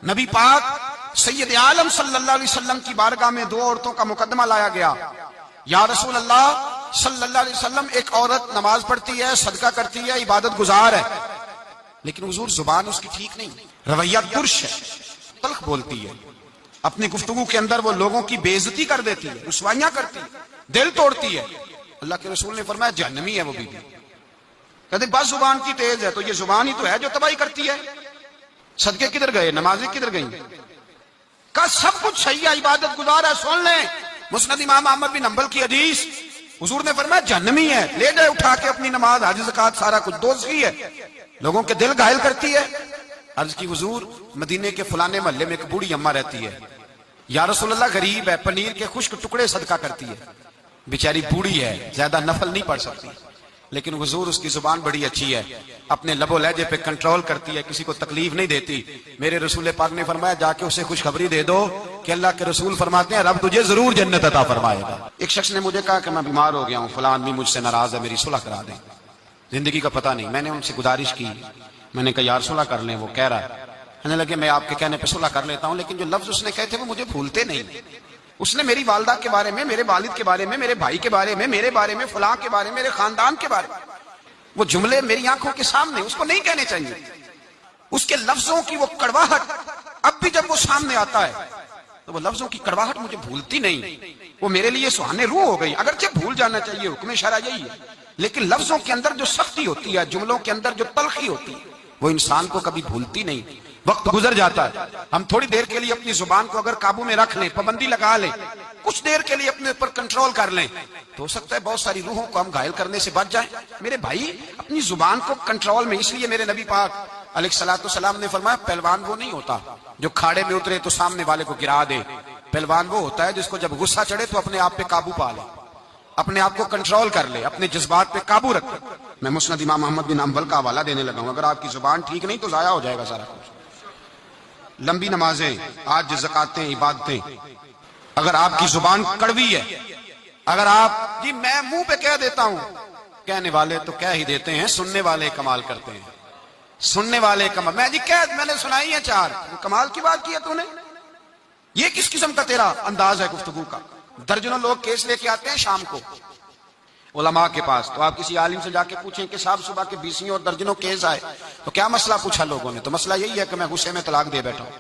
نبی پاک سید عالم صلی اللہ علیہ وسلم کی بارگاہ میں دو عورتوں کا مقدمہ لایا گیا. یا رسول اللہ صلی اللہ علیہ وسلم، ایک عورت نماز پڑھتی ہے، صدقہ کرتی ہے، عبادت گزار ہے، لیکن حضور زبان اس کی ٹھیک نہیں، رویہ ترش ہے، تلخ بولتی ہے، اپنی گفتگو کے اندر وہ لوگوں کی بے عزتی کر دیتی ہے، رسوائیاں کرتی ہے، دل توڑتی ہے. اللہ کے رسول نے فرمایا جہنمی ہے وہ بی بی. کہتے بس زبان کی تیز ہے، تو یہ زبان ہی تو ہے جو تباہی کرتی ہے. صدقے کدھر گئے، نمازیں کدھر گئیں؟ کا سب کچھ صحیح ہے، عبادت گزار ہے. سن لیں مسند امام احمد بن حنبل کی حدیث، حضور نے فرمایا جہنمی ہے. لے جائے اٹھا کے اپنی نماز، حج زکات سارا کچھ دوزخی ہے، لوگوں کے دل گھائل کرتی ہے. عرض کی حضور مدینے کے فلانے محلے میں ایک بوڑھی اماں رہتی ہے، یا رسول اللہ غریب ہے، پنیر کے خشک ٹکڑے صدقہ کرتی ہے، بیچاری بوڑھی ہے، زیادہ نفل نہیں پڑھ سکتی، لیکن حضور اس کی زبان بڑی اچھی ہے، اپنے لب و لہجے پہ کنٹرول کرتی ہے، کسی کو تکلیف نہیں دیتی. میرے رسول پاک نے فرمایا جا کے اسے خوشخبری دے دو کہ اللہ کے رسول فرماتے ہیں رب تجھے ضرور جنت عطا فرمائے گا. ایک شخص نے مجھے کہا کہ میں بیمار ہو گیا ہوں، فلاں آدمی مجھ سے ناراض ہے، میری صلح کرا دیں، زندگی کا پتہ نہیں. میں نے ان سے گزارش کی، میں نے کہا یار صلح کر لیں. وہ کہہ رہا ہے، کہنے لگے میں آپ کے کہنے پہ صلح کر لیتا ہوں، لیکن جو لفظ اس نے کہے تھے وہ مجھے بھولتے نہیں. اس نے میری والدہ کے بارے میں، میرے والد کے بارے میں، میرے بھائی کے بارے میں، میرے بارے میں، فلاں کے بارے میں، میرے خاندان کے بارے میں، وہ جملے میری آنکھوں کے سامنے، اس کو نہیں کہنے چاہیے. اس کے لفظوں کی وہ کڑواہٹ اب بھی جب وہ سامنے آتا ہے تو وہ لفظوں کی کڑواہٹ مجھے بھولتی نہیں، وہ میرے لیے سہانے روح ہو گئی. اگرچہ بھول جانا چاہیے، حکم شرع یہی ہے، لیکن لفظوں کے اندر جو سختی ہوتی ہے، جملوں کے اندر جو تلخی ہوتی ہے، وہ انسان کو کبھی بھولتی نہیں. وقت گزر جاتا ہے، ہم تھوڑی دیر کے لیے اپنی زبان کو اگر قابو میں رکھ لیں، پابندی لگا لیں، کچھ دیر کے لیے اپنے اوپر کنٹرول کر لیں، تو ہو سکتا ہے بہت ساری روحوں کو ہم گھائل کرنے سے بچ جائیں. میرے بھائی اپنی زبان کو کنٹرول میں، اس لیے میرے نبی پاک علیہ الصلوۃ والسلام نے فرمایا پہلوان وہ نہیں ہوتا جو کھاڑے میں اترے تو سامنے والے کو گرا دے. پہلوان وہ ہوتا ہے جس کو جب غصہ چڑھے تو اپنے آپ پہ قابو پا لے، اپنے آپ کو کنٹرول کر لے، اپنے جذبات پہ قابو رکھے. میں مسند امام احمد بن حنبل کا حوالہ دینے لگا ہوں، اگر آپ کی زبان ٹھیک نہیں تو ضائع ہو جائے گا سارا کچھ. لمبی نمازیں، آج زکاتیں، عبادتیں، اگر آپ کی زبان کڑوی ہے، اگر آپ جی میں منہ پہ کہہ دیتا ہوں، کہنے والے تو کہہ ہی دیتے ہیں، سننے والے کمال کرتے ہیں، سننے والے کمال. میں نے سنائی ہے چار، کمال کی بات کی ہے تو نے. یہ کس قسم کا تیرا انداز ہے گفتگو کا؟ درجنوں لوگ کیس لے کے آتے ہیں شام کو علماء کے پاس، تو آپ کسی عالم سے جا کے پوچھیں کہ صاحب صبح کے 20 اور درجنوں کیس آئے تو کیا مسئلہ پوچھا لوگوں نے؟ تو مسئلہ یہی ہے کہ میں غصے میں طلاق دے بیٹھا ہوں.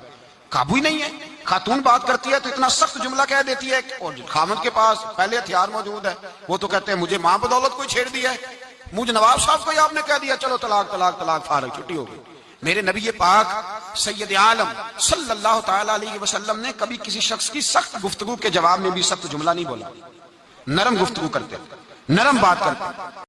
قابو ہی نہیں ہے. خاتون بات کرتی ہے تو اتنا سخت جملہ کہہ دیتی ہے، اور خامد کے پاس پہلے ہتھیار موجود ہے، وہ تو کہتے ہیں مجھے ماں بدولت کوئی چھیڑ دیا ہے، مجھے نواب صاحب کو آپ نے کہہ دیا چلو طلاق طلاق طلاق، فارغ، چھٹی ہو گئی. میرے نبی پاک سید عالم صلی اللہ تعالی علیہ وسلم نے کبھی کسی شخص کی سخت گفتگو کے جواب میں بھی سخت جملہ نہیں بولا. نرم گفتگو کرتے، نرم بات کرتے.